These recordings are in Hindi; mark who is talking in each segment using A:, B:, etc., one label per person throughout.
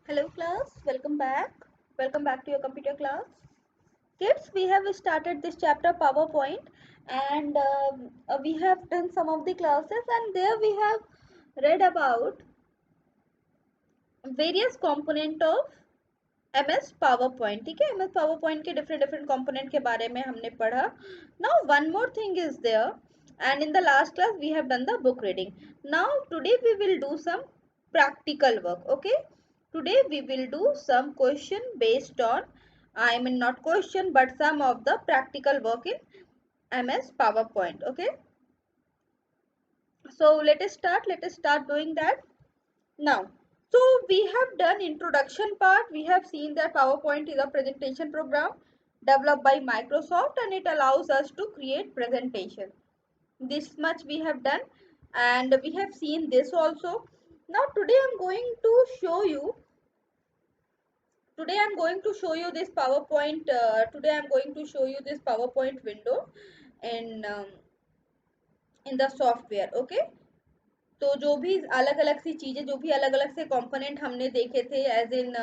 A: Hello class, welcome back. Welcome back to your computer class. Kids, we have started this chapter PowerPoint and we have done some of the classes and there we have read about various component of MS PowerPoint. ठीक है, MS PowerPoint के different component के बारे में हमने पढ़ा. Now one more thing is there, and in the last class we have done the book reading. Now today we will do some practical work. Okay, today we will do some question based on, I mean not question but some of the practical work in MS PowerPoint. Okay, so let us start doing that now. So we have done introduction part. We have seen that PowerPoint is a presentation program developed by Microsoft and it allows us to create presentation. This much we have done and we have seen this also. Now today I'm going to show you this PowerPoint. Today I'm going to show you this PowerPoint window in in the software. Okay. तो जो भी अलग अलग सी चीजें जो भी अलग अलग से कंपोनेंट हमने देखे थे as in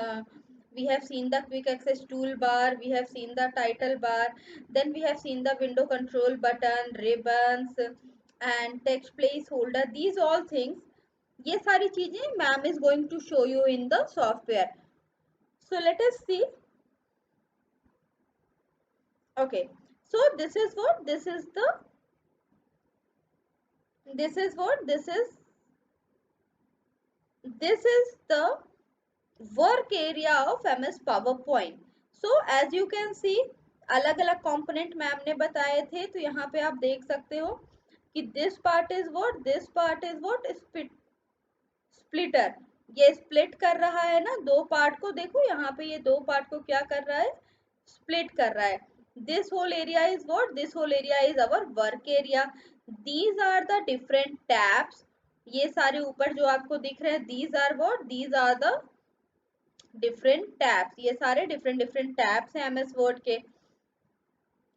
A: we have seen the quick access toolbar, we have seen the title bar, then we have seen the window control button, ribbons and text placeholder. These all things, ये सारी चीजें ma'am is going to show you in the software. So let us see. Okay, so this is what this is the this is what this is the work area of MS PowerPoint. So as you can see, अलग अलग component मैम ने बताए थे, तो यहाँ पे आप देख सकते हो कि this part is what splitter. ये split कर रहा है ना दो part को. देखो यहाँ पे ये दो part को क्या कर रहा है, split कर रहा है. This whole area is what, this whole area is our work area. These are the different tabs. ये सारे ऊपर जो आपको दिख रहे हैं, these are what, these are the different tabs. ये सारे different tabs हैं MS Word के.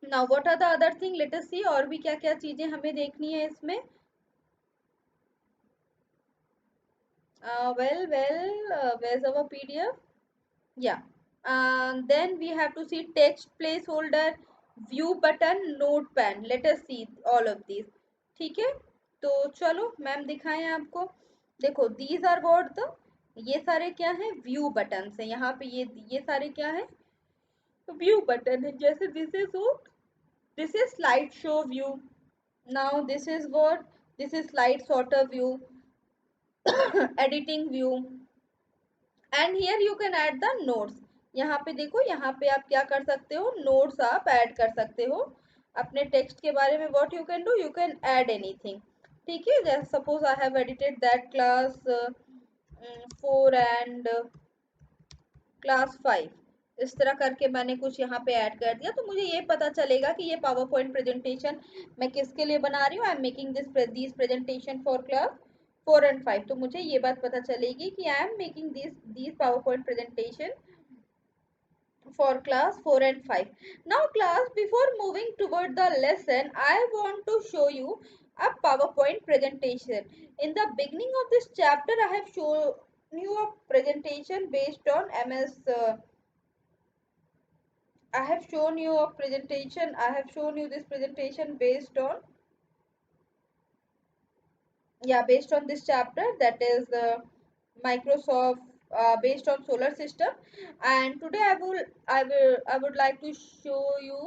A: Now what are the other thing, let us see. और भी क्या क्या चीजें हमें देखनी है इसमें. Where's our PDF? Yeah. Then we have to see text placeholder, view button, notepad. Let us see all of these. ठीक है, तो चलो मैम दिखाएं आपको. देखो these are what the, ये सारे क्या है, व्यू बटन है. यहाँ पे ये सारे क्या है, व्यू बटन है. जैसे this is slide show view. Now this is what, this is slide sorter view, editing view, and here you can add the notes. यहाँ पे देखो, यहाँ पे आप क्या कर सकते हो, नोट्स आप ऐड कर सकते हो अपने टेक्स्ट के बारे में. What you can do, you can add anything. ठीक है, जैसे suppose I have edited that class 4 and class 5. इस तरह करके मैंने कुछ यहाँ पे ऐड कर दिया, तो मुझे ये पता चलेगा कि ये पावर पॉइंट प्रेजेंटेशन मैं किसके लिए बना रही हूँ. I am making this presentation for class 4 and 5. तो मुझे ये बात पता चलेगी कि I am making this power point presentation for class 4 and 5. Now class, before moving toward the lesson, I want to show you a PowerPoint presentation. In the beginning of this chapter, I have shown you a presentation based on MS. I have shown you a presentation. I have shown you this presentation based on, yeah, based on this chapter, that is Microsoft, based on solar system. And today I would like to show you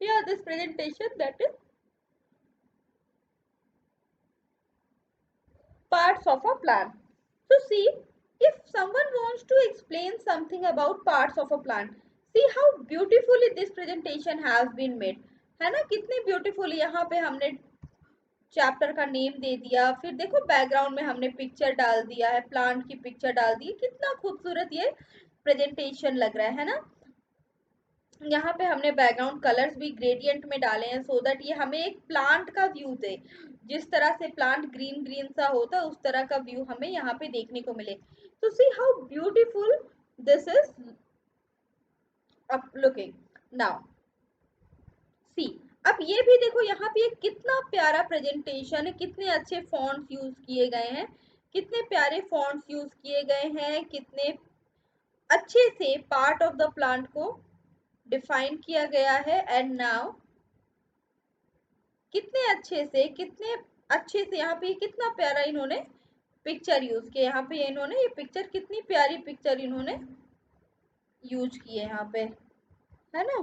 A: here this presentation, that is parts of a plan. So see, if someone wants to explain something about parts of a plant, see how beautifully this presentation has been made. है ना, कितनी beautifully यहाँ पे हमने चैप्टर का नेम दे दिया. फिर देखो बैकग्राउंड में हमने पिक्चर डाल दिया है, प्लांट की पिक्चर डाल दी. कितना खूबसूरत ये प्रेजेंटेशन लग रहा है ना. यहाँ पे हमने बैकग्राउंड कलर्स भी ग्रेडियंट में डाले हैं, सो दैट ये हमें एक प्लांट का व्यू दे. जिस तरह से प्लांट ग्रीन ग्रीन सा होता है, उस तरह का व्यू हमें यहाँ पे देखने को मिले. तो see how beautiful this is looking. Now see, अब ये भी देखो, यहाँ पे कितना प्यारा प्रेजेंटेशन है, कितने अच्छे फॉन्ट्स यूज किए गए हैं, कितने प्यारे फॉन्ट्स यूज किए गए हैं, कितने अच्छे से पार्ट ऑफ द प्लांट को डिफाइन किया गया है। एंड नाउ कितने अच्छे से यहाँ पे कितना प्यारा इन्होंने पिक्चर यूज किया। यहाँ पे इन्होंने ये पिक्चर, कितनी प्यारी पिक्चर इन्होंने यूज की है यहाँ पे, है ना।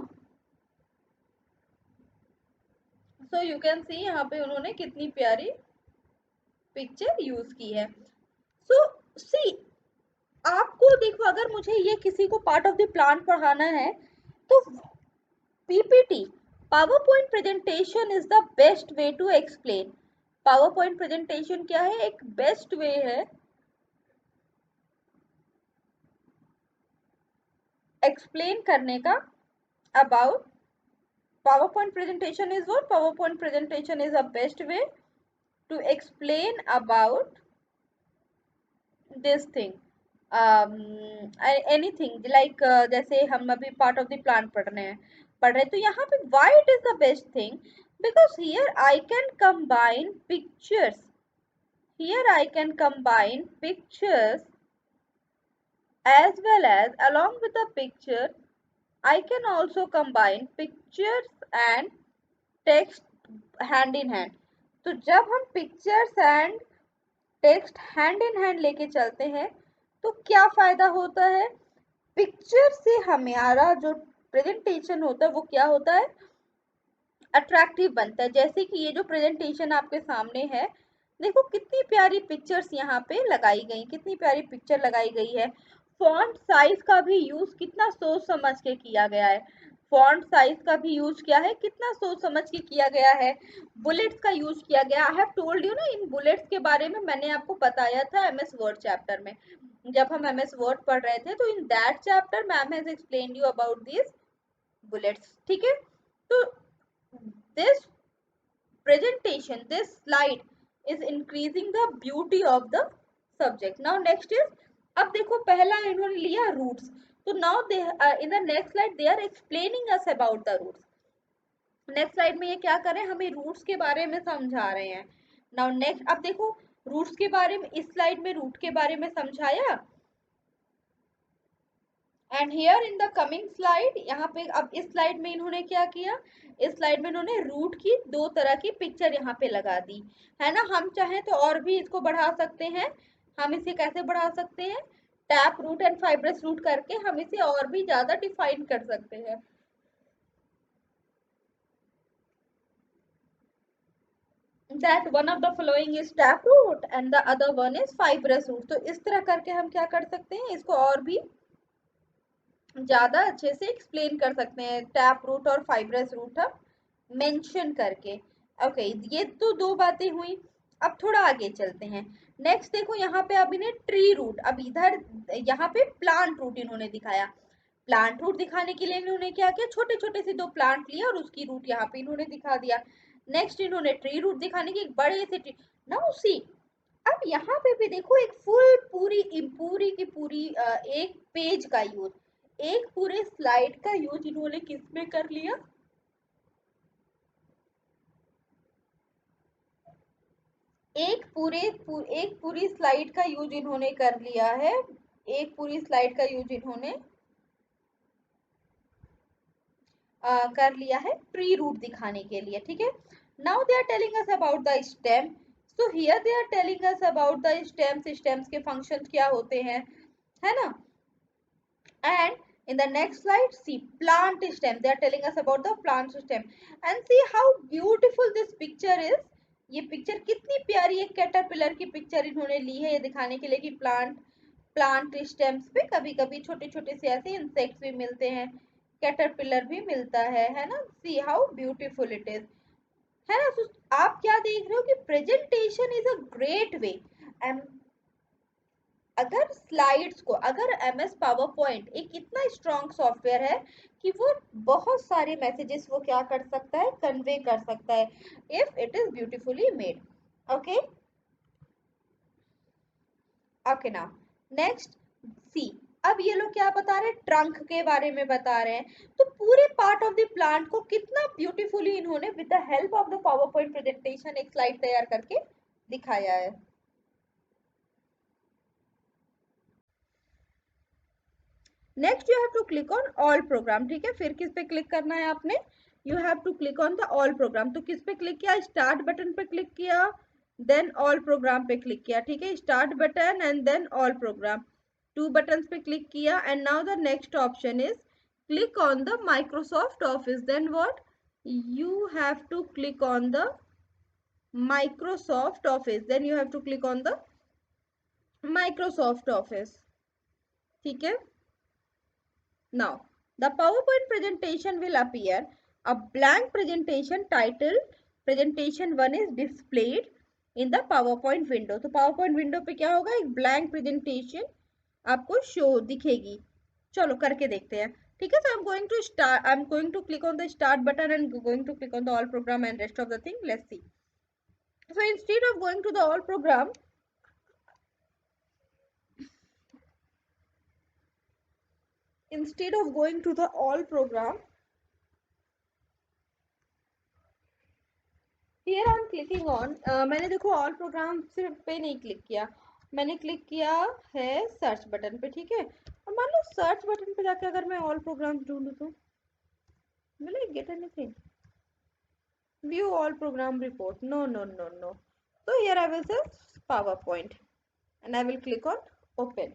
A: सो यू कैन सी यहाँ पे उन्होंने कितनी प्यारी पिक्चर यूज की है। सो सी, आपको देखो, अगर मुझे ये किसी को पार्ट ऑफ द प्लान पढ़ाना है तो PPT, power point presentation is the best way to explain. Power point presentation क्या है, एक बेस्ट वे है एक्सप्लेन करने का about. PowerPoint presentation is what? PowerPoint presentation is a best way to explain about this thing. Anything like जैसे हम अभी part of the plan पढ़ रहे तो यहाँ पे why it is the best thing, because here I can combine pictures. Here I can combine pictures as well as along with the picture I can also combine pictures and text hand in hand. तो जब हम pictures and text hand in hand लेके चलते हैं तो क्या फायदा होता है, पिक्चर से हमारा जो प्रेजेंटेशन होता है वो क्या होता है, अट्रैक्टिव बनता है। जैसे कि ये जो प्रेजेंटेशन आपके सामने है, देखो कितनी प्यारी पिक्चर्स यहाँ पे लगाई गई, कितनी प्यारी पिक्चर लगाई गई है। फॉन्ट साइज का भी यूज कितना सोच समझ के किया गया है, फॉन्ट साइज का भी यूज किया है, कितना सोच समझ के किया गया है। बुलेट्स का यूज किया गया। आई हैव टोल्ड यू ना, इन बुलेट्स के बारे में मैंने आपको बताया था एमएस वर्ड चैप्टर में, जब हम एमएस वर्ड पढ़ रहे थे तो in that chapter ma'am has explained you about this bullets, ठीक है। तो this presentation, this slide is increasing the beauty of the subject. Now next is, अब देखो पहला इन्होंने लिया roots, तो now they in the next slide they are explaining us about the roots. Next slide में ये क्या कर रहे हैं, हमें रूट्स के बारे में समझा रहे हैं। नाउ नेक्स्ट, अब देखो रूट्स के बारे में, इस स्लाइड में रूट के बारे में समझाया। And here in the coming slide, यहाँ पे अब इस स्लाइड में इन्होंने क्या किया, इस स्लाइड में इन्होंने रूट की दो तरह की पिक्चर यहाँ पे लगा दी, है ना। हम चाहें तो और भी इसको बढ़ा सकते हैं। हम इसे कैसे बढ़ा सकते हैं, tap root and fibrous root करके हम इसे और भी ज्यादा डिफाइन कर सकते हैं। That one of the following is tap root and the other one is fibrous root. तो इस तरह करके हम क्या कर सकते हैं, इसको और भी ज्यादा अच्छे से एक्सप्लेन कर सकते हैं, टैप रूट और फाइब्रस रूट हम मेंशन करके। ओके, ये तो दो बातें हुई। अब थोड़ा आगे चलते हैं। नेक्स्ट देखो यहाँ पे अब इन्हें ट्री रूट, अब इधर यहाँ पे प्लांट रूट इन्होंने दिखाया। प्लांट रूट दिखाने के लिए इन्होंने क्या किया, छोटे छोटे से दो प्लांट लिया और उसकी रूट यहाँ पे इन्होंने दिखा दिया। नेक्स्ट इन्होंने ट्री रूट दिखाने की एक बड़े से ट्री। नाउ सी, अब यहाँ पे भी देखो एक फुल पूरी की पूरी एक पेज का यूज, एक पूरे स्लाइड का यूज इन्होंने किस में कर लिया, एक पूरी स्लाइड का यूज इन्होंने कर लिया है, एक पूरी स्लाइड का यूज इन्होंने कर लिया है ट्री रूट दिखाने के लिए, ठीक है। Now they are telling us about the stem. So here they are telling us about the stems, stems के फंक्शंस क्या होते हैं, है ना। And in the next slide, see plant stem. They are telling us about the plant stem. And see how beautiful this picture is. ये पिक्चर कितनी प्यारी एक कैटरपिलर की पिक्चर इन्होंने ली है, ये दिखाने के लिए कि प्लांट स्टेम्स पे कभी कभी छोटे छोटे से ऐसे इंसेक्ट्स भी मिलते हैं, कैटरपिलर भी मिलता है ना। See how beautiful it is, है ना। तो आप क्या देख रहे हो कि presentation is a great way. अगर स्लाइड्स को, अगर एमएस पावर पॉइंट एक इतना स्ट्रॉन्ग सॉफ्टवेयर है कि वो बहुत सारे मैसेजेस वो क्या कर सकता है, कन्वे कर सकता है, if it is beautifully made. Okay okay, now next see, अब ये लोग क्या बता रहे हैं, ट्रंक के बारे में बता रहे हैं। तो पूरे पार्ट ऑफ द प्लांट को कितना ब्यूटीफुली इन्होंने with the help of the power point presentation एक स्लाइड तैयार करके दिखाया है। Next you have to click on all program, ठीक है। फिर किस पे क्लिक करना है आपने, you have to click on the all program. तो किस पे क्लिक किया, स्टार्ट बटन पे क्लिक किया, देन ऑल प्रोग्राम पे क्लिक किया, ठीक है। Start button and then all program, two button पे क्लिक किया। And now the next option is click on the Microsoft office, then what, you have to click on the Microsoft Office, then you have to click on the Microsoft Office, ठीक है। Now, the PowerPoint presentation will appear. A blank presentation title presentation 1 is displayed in the PowerPoint window. तो PowerPoint window पे क्या होगा, एक blank presentation आपको show दिखेगी। चलो करके देखते हैं, ठीक है। So I'm going to start, I'm going to click on the start button and going to click on the all program and rest of the thing. Let's see. So instead of going to the all program, instead of going to the all program, here I am clicking on, मैंने देखो all program सिर्फ पे नहीं क्लिक किया, मैंने क्लिक किया है सर्च बटन पे, ठीक है। अब मान लो सर्च बटन पे जाके अगर मैं ऑल प्रोग्राम्स ढूंढूं तो will I get anything? View all program report, no no no no। so here I will say PowerPoint and I will click on open,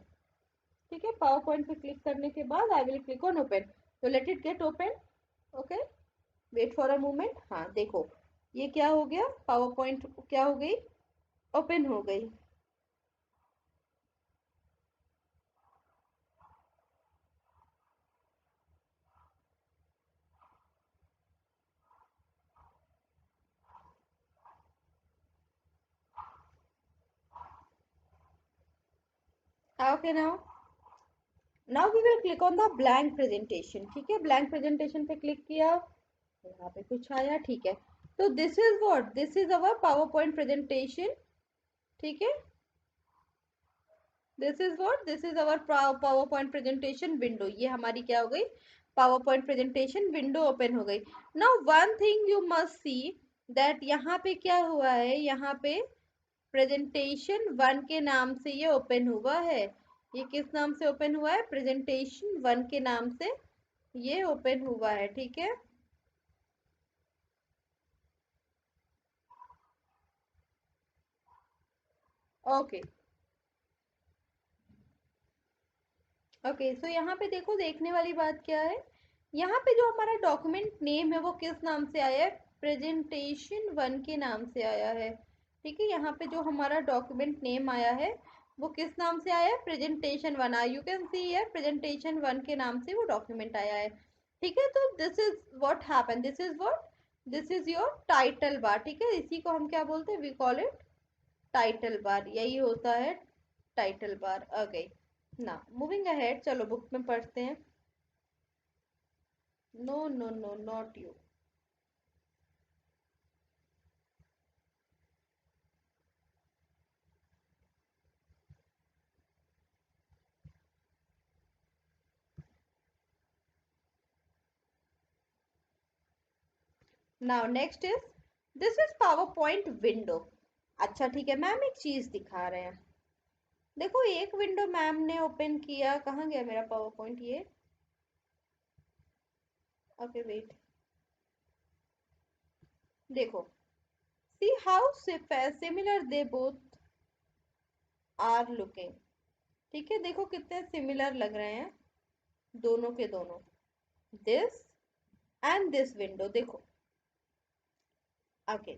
A: ठीक है। पावर पॉइंट पे क्लिक करने के बाद I will click on open, तो let it get open, okay, wait for a moment. हाँ देखो ये क्या हो गया, पावर पॉइंट क्या हो गई, ओपन हो गई। Okay, now we will click on the blank presentation, ठीक है। ब्लैंक प्रेजेंटेशन पे क्लिक किया, यहाँ पे कुछ आया, ठीक है। तो this is what, this is our power point presentation, ठीक है। This is what, this is our power point presentation window, ये हमारी क्या हो गई, power point presentation window open हो गई। Now one thing you must see that यहाँ पे क्या हुआ है, यहाँ पे प्रेजेंटेशन वन के नाम से ये ओपन हुआ है। ये किस नाम से ओपन हुआ है, प्रेजेंटेशन वन के नाम से ये ओपन हुआ है, ठीक है। ओके ओके, सो यहाँ पे देखो देखने वाली बात क्या है, यहाँ पे जो हमारा डॉक्यूमेंट नेम है वो किस नाम से आया है, प्रेजेंटेशन वन के नाम से आया है, ठीक है। यहाँ पे जो हमारा डॉक्यूमेंट नेम आया है वो किस नाम से आया है, प्रेजेंटेशन वन आया, यू कैन सी है प्रेजेंटेशन वन के नाम से वो डॉक्यूमेंट आया है, ठीक है। तो this is what happen, this is what, this is your title bar, ठीक है। इसी को हम क्या बोलते हैं, we call it title bar, यही होता है टाइटल बार। ओके, ना मूविंग अहेड, चलो बुक में पढ़ते हैं। No no no not you. Now next is, this is power point window. अच्छा ठीक है मैम, एक चीज दिखा रहे हैं, देखो एक विंडो मैम ने ओपन किया, कहाँ गया मेरा पावर पॉइंट ये, ओके वेट, देखो see how similar they both are looking, ठीक है। देखो कितने सिमिलर लग रहे हैं दोनों के दोनों, दिस एंड दिस विंडो, देखो ओके।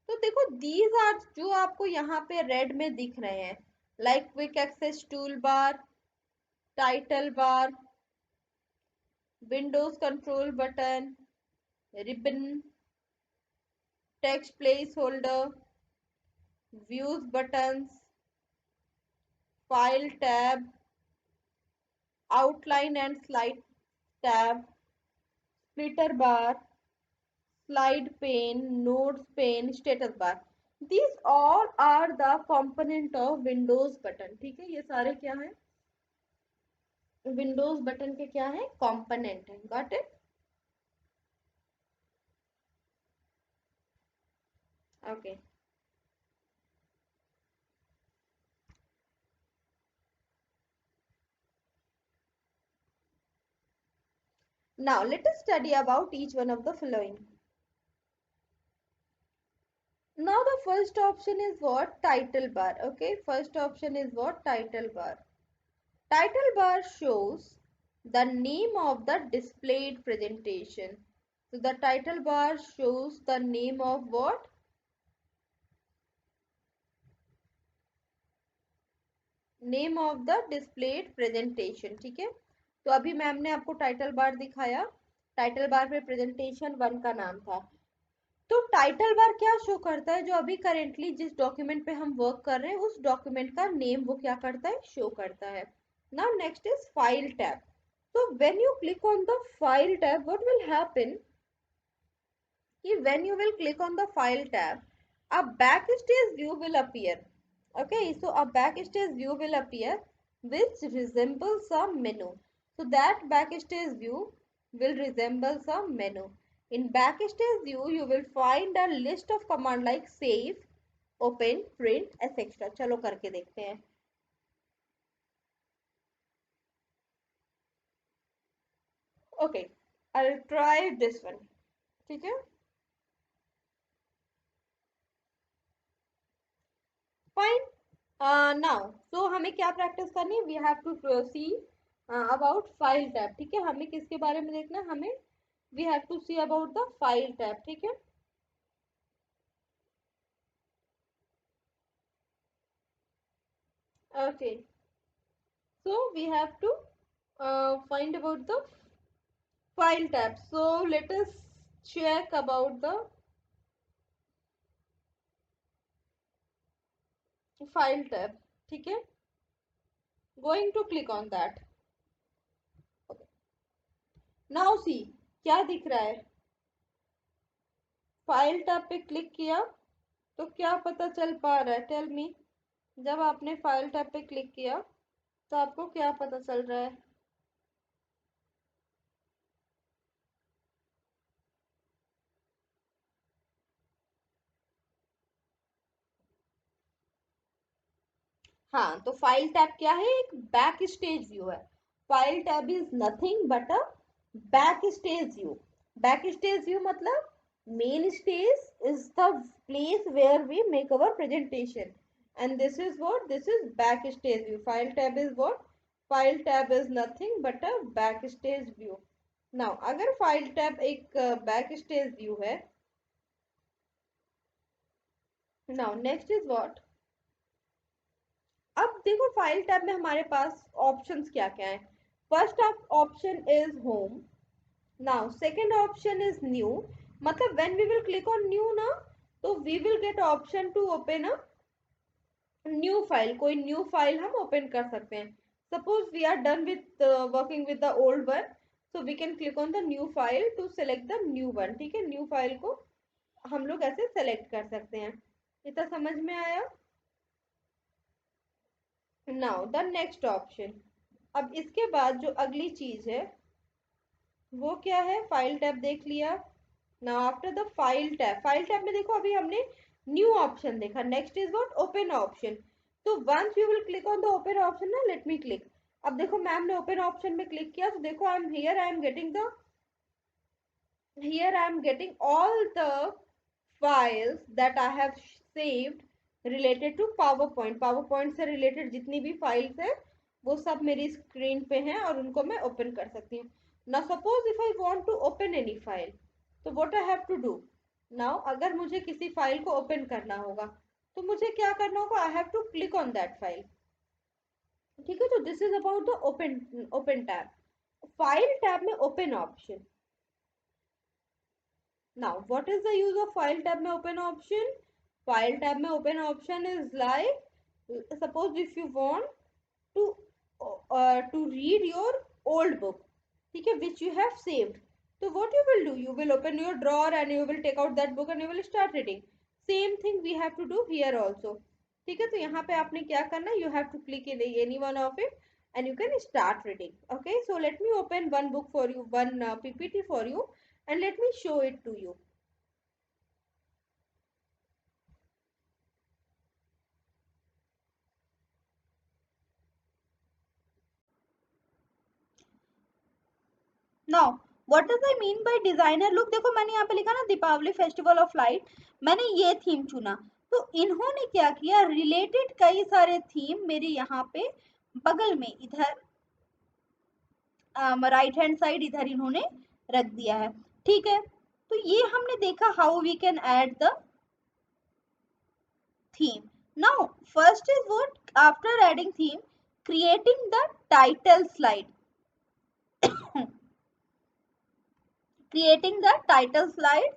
A: तो देखो दीज आर जो आपको यहाँ पे रेड में दिख रहे हैं, like quick access tool bar, title bar, windows control button, ribbon, text place holder, views buttons, file tab, outline and slide tab, splitter bar, slide pane, notes pane, status bar, these all are the component of windows button, ठीक है। ये सारे क्या है, विंडोज बटन के क्या है, कंपोनेंट है, got it. Okay Now let us study about each one of the following. Now the first option is what? Title bar. Okay, first option is what? Title bar. Title bar shows the name of the displayed presentation. So the title bar shows the name of what? Name of the displayed presentation. ठीक है, तो अभी मैम ने आपको टाइटल बार दिखाया. टाइटल बार पे प्रेजेंटेशन 1 का नाम था. तो टाइटल बार क्या शो करता है? जो अभी करेंटली जिस डॉक्यूमेंट पे हम वर्क कर रहे हैं उस डॉक्यूमेंट का नेम वो क्या करता है? शो करता है. Now next is file tab. So when you click on the file tab, what will happen? When you will click on the file tab, a backstage view will appear. Okay, so a backstage view will appear which resembles a menu. So that backstage view will resemble a menu. In backstage view, you will find a list of command like save, open, print, etc. चलो करके देखते हैं. Okay, I'll try this one. ठीक है. Fine. Now, so हमें क्या प्रैक्टिस करनी है? We have to see about file tab. ठीक है, हमें किसके बारे में देखना है? हमें we have to see about the file tab. ठीक है, okay. So we have to find about the file tab. So let us check about the file tab. ठीक है, going to click on that. Now see, क्या दिख रहा है? फाइल टैब पे क्लिक किया तो क्या पता चल पा रहा है? Tell me. जब आपने फाइल टैब पे क्लिक किया तो आपको क्या पता चल रहा है? हाँ, तो फाइल टैब क्या है? एक बैक स्टेज व्यू है. File tab is nothing but a back stage view. Back stage view मतलब main stage is the place where we make our presentation, and this is what? This is backstage view. File tab is what? File tab is nothing but a backstage view. Now अगर file tab एक backstage view है, now next is what? अब देखो फाइल टैब में हमारे पास ऑप्शंस क्या क्या है. First option is home. Now second option is new. मतलब when we will click on new ना, तो we will get option to open a new file. कोई न्यू फाइल हम ओपन कर सकते हैं. Suppose we are done with working with the old one, so we can click on the new file to select the new one. ठीक है, न्यू फाइल को हम लोग ऐसे सेलेक्ट कर सकते हैं. इतना समझ में आया? Now the next option. अब इसके बाद जो अगली चीज है वो क्या है? फाइल टैब देख लिया. Now after the file tab, file tab में देखो अभी हमने न्यू ऑप्शन देखा. Next is what? Open option. तो once you will click on the open option ना, लेट मी क्लिक. अब देखो मैम ने ओपन ऑप्शन में क्लिक किया तो देखो I am here, I am getting the here I am getting all the files that I have saved related to PowerPoint. PowerPoint से related जितनी भी files है वो सब मेरी स्क्रीन पे हैं और उनको मैं ओपन कर सकती हूँ. Now suppose if I want to open any file, तो what I have to do? Now अगर मुझे किसी फाइल को ओपन करना होगा तो मुझे क्या करना होगा? I have to click on that file. ठीक है, तो this is about the open tab. File tab में open option. Now, what is the use of file tab में open option? File tab में open option is like, suppose if you want to read your old book, ठीक है, which you have saved. So what you will do? You will open your drawer and you will take out that book and you will start reading. Same thing we have to do here also. ठीक है, तो यहाँ पे आपने क्या करना है? You have to click in any one of it and you can start reading. Okay, so let me open one book for you, one PPT for you, and let me show it to you. Now, what does I mean by designer look, देखो मैंने यहाँ पे लिखा ना दीपावली फेस्टिवल ऑफ लाइट, मैंने ये थीम चुना, तो इन्होंने क्या किया, रिलेटेड कई सारे थीम मेरे यहाँ पे बगल में इधर राइट हैंड साइड इधर इन्होंने रख दिया है, ठीक है। तो ये हमने देखा how we can add the theme. Now, first is what after adding theme, creating the title slide. Creating the title slide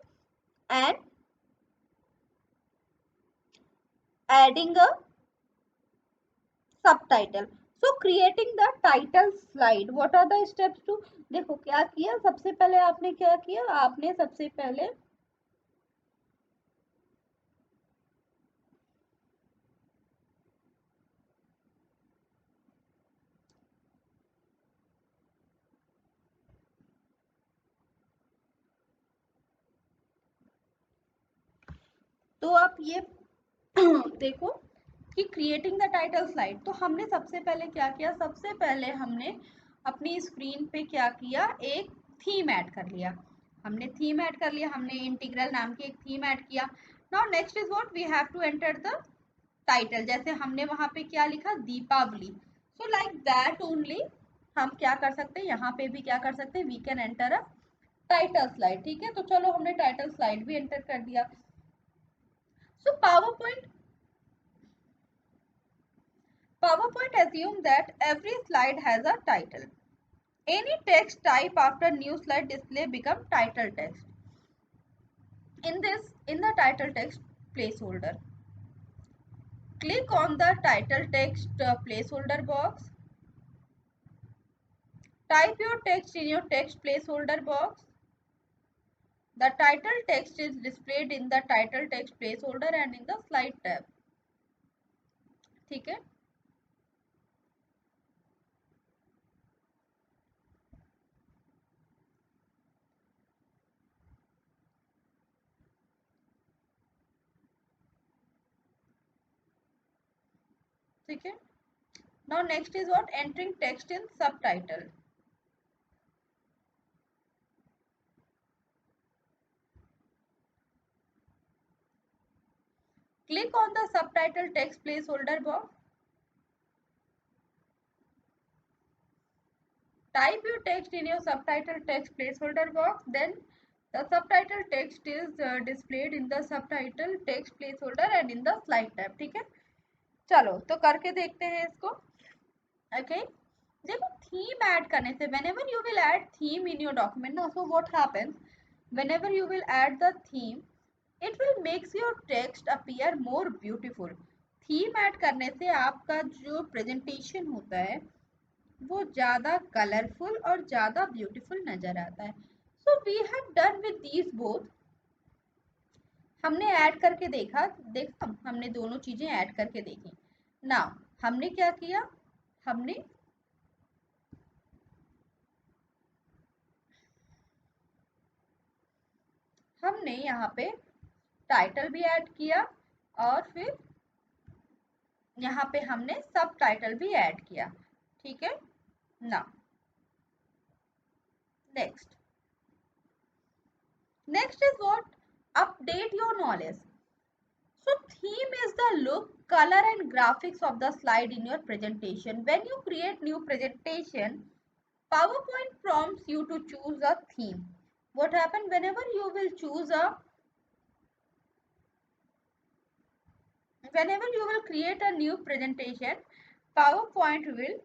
A: and adding a subtitle. So creating the title slide. What are the steps to? देखो क्या किया, सबसे पहले आपने क्या किया, आपने सबसे पहले तो आप ये देखो कि क्रिएटिंग द टाइटल स्लाइड, तो हमने सबसे पहले क्या किया, सबसे पहले हमने अपनी स्क्रीन पे क्या किया, एक थीम ऐड कर लिया, हमने थीम ऐड कर लिया, हमने इंटीग्रल नाम की एक थीम ऐड किया। Now next is what we have to enter the title, जैसे हमने वहां पे क्या लिखा, Deepawali, so like that only हम क्या कर सकते हैं, यहाँ पे भी क्या कर सकते हैं, we can enter a title slide, ठीक है। तो चलो हमने टाइटल स्लाइड भी एंटर कर दिया। सो PowerPoint assumes that every slide has a title. Any text type after new slide display become title text. In the title text placeholder, click on the title text placeholder box. Type your text in your text placeholder box. The title text is displayed in the title text placeholder and in the slide tab. ठीक है, ठीक है। Now next is what, entering text in subtitle. Click on the subtitle text placeholder box. Type your text in your subtitle text placeholder box. Then the subtitle text is displayed in the subtitle text placeholder and in the slide tab. ठीक है, चलो तो करके देखते हैं इसको। ओके, देखो थीम ऐड करने से, whenever you will add theme in your document, now so what happens, whenever you will add the theme, it will makes your text appear more beautiful. Theme add करने से आपका जो प्रेजेंटेशन होता है वो ज़्यादा कलरफुल और ज़्यादा ब्यूटीफुल नज़र आता है। So we have done with these both, हमने ऐड करके देखा हमने दोनों चीज़ें ऐड करके देखी। नाउ हमने क्या किया, हमने हमने यहाँ पे टाइटल भी ऐड किया और फिर यहाँ पे हमने सब टाइटल भी ऐड किया, ठीक है। Now next is what, update your knowledge. So theme is the look, color and graphics of the slide in your presentation. When you create new presentation, PowerPoint prompts you to choose a theme. What happens whenever you will choose a, whenever you will create a new presentation, PowerPoint will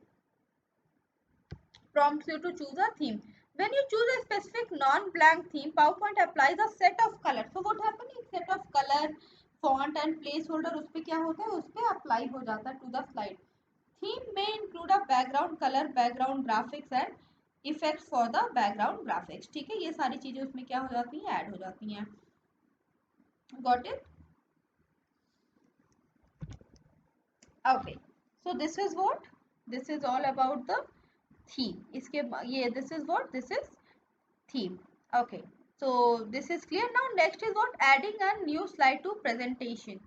A: prompt you to choose a theme. When you choose a specific non-blank theme, PowerPoint applies a set of colors. So what happens? A set of color, font and placeholder उस पे क्या होता है, उस पे अप्लाई हो जाता है to the slide. Theme may include a background color, background graphics and effects for the background graphics. ठीक है, ये सारी चीजें उसमें क्या हो जाती हैं, ऐड हो जाती हैं। Got it? Okay. So this is what? This is all about the theme. इसके ये this is what? This is theme. Okay. So this is clear. Now next is what? Adding a new slide to presentation.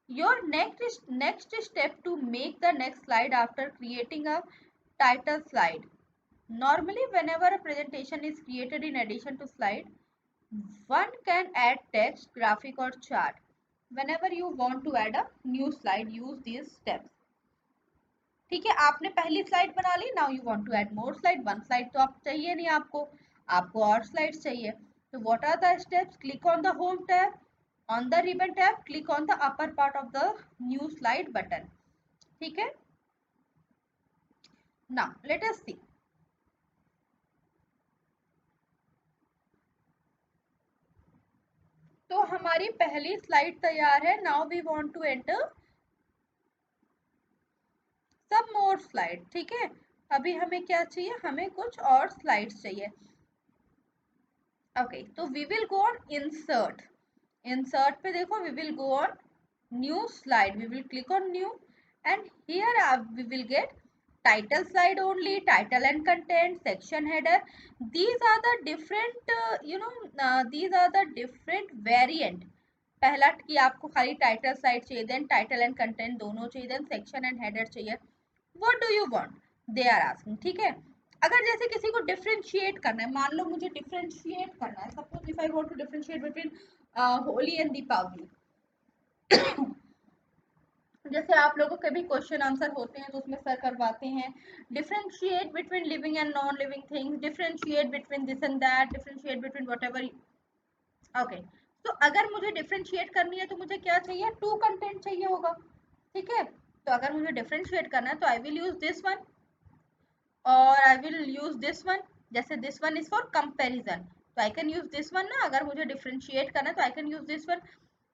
A: Your next step to make the next slide after creating a title slide. Normally, whenever a presentation is created in addition to slide, one can add text, graphic or chart. Whenever you want to add a new slide, use these steps. ठीक है, आपने पहली स्लाइड बना ली, now you want to add more slide, one slide तो आप चाहिए नहीं, आपको और स्लाइड्स चाहिए. तो what are the steps? Click on the home tab, on the ribbon tab, click on the upper part of the new slide button. ठीक है, नाउ लेट अस सी. तो हमारी पहली स्लाइड तैयार है. Now we want to enter some more slide. ठीक है, अभी हमें क्या चाहिए? हमें कुछ और स्लाइड्स चाहिए. ओके, तो we will go on insert. Insert पे देखो, we will go on new slide. We will click on new and here we will get title slide only, title and content, section header. These are the different these are the different variant. पहला कि आपको खाली टाइटल स्लाइड चाहिए, देन टाइटल एंड कंटेंट दोनों चाहिए, देन सेक्शन एंड हेडर चाहिए. What do you want? They are asking. ठीक है, अगर जैसे किसी को डिफरेंशिएट करना है, मान लो मुझे डिफरेंशिएट करना है, suppose if I want to differentiate between Holi and Deepawali. जैसे आप लोगों के भी क्वेश्चन आंसर होते हैं तो उसमें सर करवाते हैं differentiate between living and non living things, differentiate between this and that, differentiate between whatever. Okay, तो अगर मुझे डिफरेंशिएट करनी है तो मुझे क्या चाहिए? टू कंटेंट चाहिए होगा. ठीक है, तो अगर मुझे डिफरेंशिएट करना है तो I will use this one और I will use this one. जैसे this one is for comparison, तो I can use this one ना. अगर मुझे डिफरेंशिएट करना है तो I can use this one.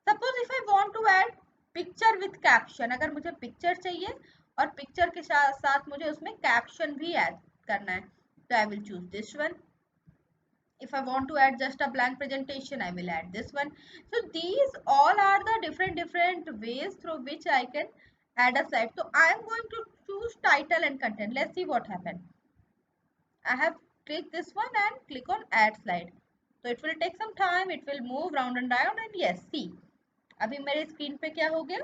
A: Suppose if I want to add picture with caption, अगर मुझे पिक्चर चाहिए और पिक्चर के साथ मुझे उसमें कैप्शन भी ऐड करना है, तो I will choose this one. If I want to add just a blank presentation, I will add this one. So these all are the different ways through which I can add a slide. So I am going to choose title and content. Let's see what happened. I have clicked this one and click on add slide. So it will take some time. It will move round and round and yes, see. अभी मेरे स्क्रीन पे क्या हो गया?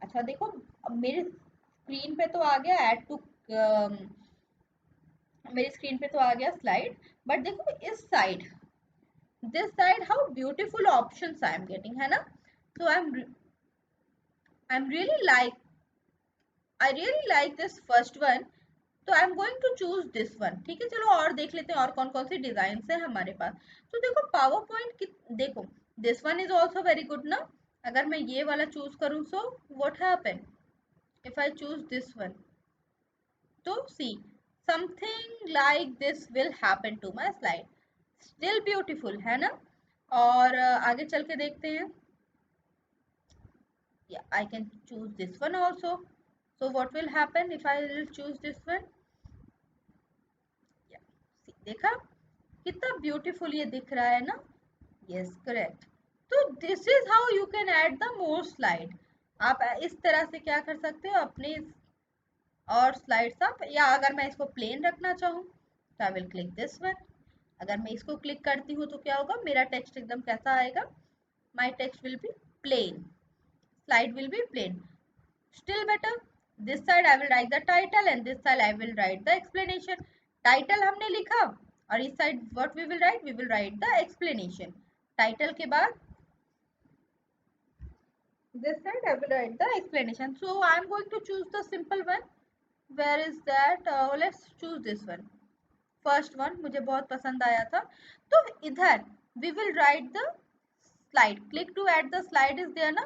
A: अच्छा देखो, अब मेरे स्क्रीन पे तो आ गया ऐड टू, मेरी स्क्रीन पे तो आ गया स्लाइड. बट देखो इस side, this side, how beautiful options I am getting, है ना? So I'm really like, I really like this first one. तो I am going to choose this one. ठीक है, चलो और देख लेते हैं और कौन कौन सी डिजाइन है हमारे पास. तो देखो पावर पॉइंट की, देखो this one is also very good ना. अगर मैं ये वाला चूज करूँ, so what happen if I choose this one? तो see, something like this will happen to my slide. Still beautiful है ना. और आगे चल के देखते हैं. Yeah, I can choose this one also. So what will happen if I will choose this one? Yeah, see, देखा कितना beautiful ये दिख रहा है ना. Yes, correct. तो this is how you can add the more slide. आप इस तरह से क्या कर सकते हो अपने और स्लाइड्स आप, या अगर मैं इसको प्लेन रखना चाहूँ तो I will click this one. अगर मैं इसको क्लिक करती हूँ तो क्या होगा? मेरा टेक्स्ट एकदम कैसा आएगा? My text will be plain, slide will be plain. Still better, this side I will write the title and this side I will write the explanation. Title हमने लिखा और इस side what we will write? We will write the explanation. Title के बाद this side I will write the explanation. So I am going to choose the simple one. Where is that? Let's choose this one. First one मुझे बहुत पसंद आया था. तो इधर we will write the slide. Click to add the slide is there ना.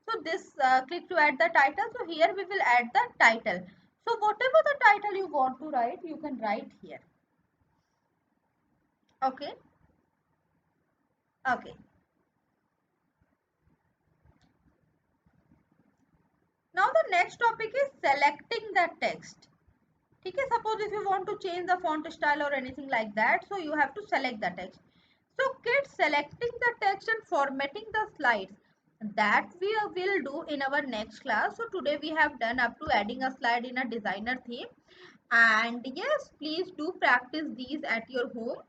A: So this click to add the title. So here we will add the title. So whatever the title you want to write, you can write here. Okay. Okay. Now the next topic is selecting the text. ठीक है, suppose if you want to change the font style or anything like that, so you have to select the text. So kids, selecting the text and formatting the slides, that we will do in our next class. So today we have done up to adding a slide in a designer theme. And yes, please do practice these at your home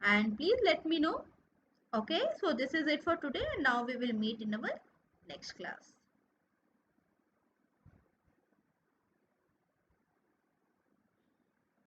A: and please let me know. Okay, so this is it for today and now we will meet in our next class.